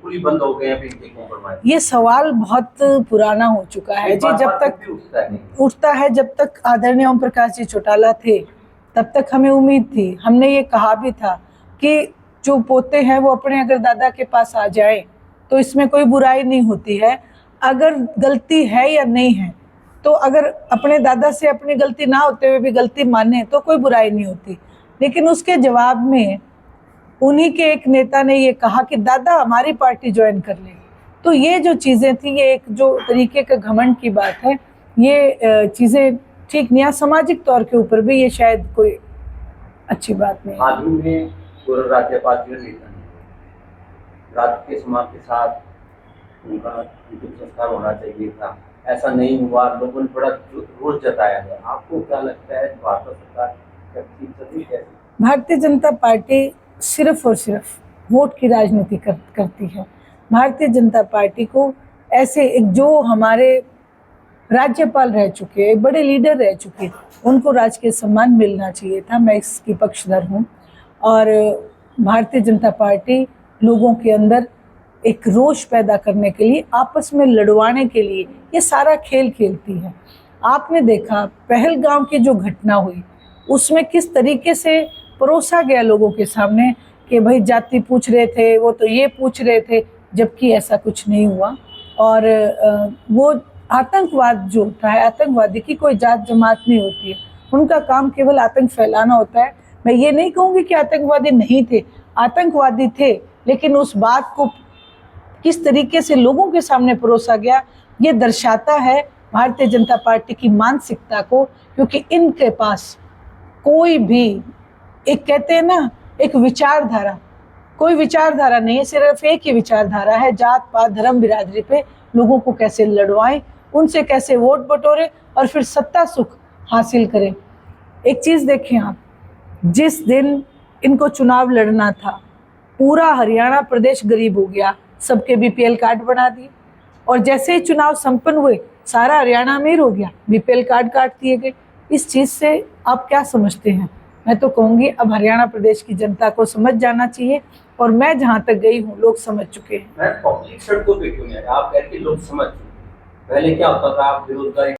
बिल्कुल ही बंद हो गए हैं इनके कॉम्प्रोमाइज? ये सवाल बहुत पुराना हो चुका है जी। जब तक उठता है, जब तक आदरणीय ओम प्रकाश जी चौटाला थे तब तक हमें उम्मीद थी। हमने ये कहा भी था कि जो पोते हैं वो अपने अगर दादा के पास आ जाए तो इसमें कोई बुराई नहीं होती है। अगर गलती है या नहीं है तो अगर अपने दादा से अपनी गलती ना होते हुए भी गलती माने तो कोई बुराई नहीं होती। लेकिन उसके जवाब में उन्हीं के एक नेता ने ये कहा कि दादा हमारी पार्टी ज्वाइन कर ले। तो ये जो चीज़ें थी, ये एक जो तरीके का घमंड की बात है, ये चीज़ें ठीक नहीं है। सामाजिक तौर के ऊपर भी ये शायद कोई अच्छी बात नहीं है। हाल ही में पूर्व राज्यपाल जी का निधन, रात के समाप्ति के साथ उनका अंतिम संस्कार होना चाहिए था, ऐसा नहीं हुआ। लोगों ने बड़ा रोष जताया है। आपको क्या लगता है भारत सरकार कैसे? भारतीय जनता पार्टी सिर्फ और सिर्फ वोट की राजनीति करती है। भारतीय जनता पार्टी को ऐसे एक जो हमारे राज्यपाल रह चुके, बड़े लीडर रह चुके, उनको राजकीय सम्मान मिलना चाहिए था। मैं इसकी पक्षधर हूँ। और भारतीय जनता पार्टी लोगों के अंदर एक रोष पैदा करने के लिए, आपस में लड़वाने के लिए ये सारा खेल खेलती है। आपने देखा पहलगाम की जो घटना हुई उसमें किस तरीके से परोसा गया लोगों के सामने कि भाई जाति पूछ रहे थे, वो तो ये पूछ रहे थे, जबकि ऐसा कुछ नहीं हुआ। और वो आतंकवाद जो होता है, आतंकवादी की कोई जात जमात नहीं होती है, उनका काम केवल आतंक फैलाना होता है। मैं ये नहीं कहूँगी कि आतंकवादी नहीं थे, आतंकवादी थे, लेकिन उस बात को किस तरीके से लोगों के सामने परोसा गया ये दर्शाता है भारतीय जनता पार्टी की मानसिकता को। क्योंकि इनके पास कोई भी एक कहते हैं ना, एक विचारधारा, कोई विचारधारा नहीं है। सिर्फ एक ही विचारधारा है, जात पात धर्म बिरादरी पे लोगों को कैसे लड़वाएं, उनसे कैसे वोट बटोरे और फिर सत्ता सुख हासिल करें। एक चीज़ देखें आप, जिस दिन इनको चुनाव लड़ना था पूरा हरियाणा प्रदेश गरीब हो गया, सबके बीपीएल कार्ड बना दिए। और जैसे ही चुनाव संपन्न हुए सारा हरियाणा अमीर हो गया, बीपीएल कार्ड काट दिए गए। इस चीज़ से आप क्या समझते हैं? मैं तो कहूँगी अब हरियाणा प्रदेश की जनता को समझ जाना चाहिए। और मैं जहाँ तक गई हूँ लोग समझ चुके हैं। मैं पब्लिक सड़कों पे क्यों नहीं, आप कहते लोग समझ चुके। पहले क्या होता था, आप बेरोजगारी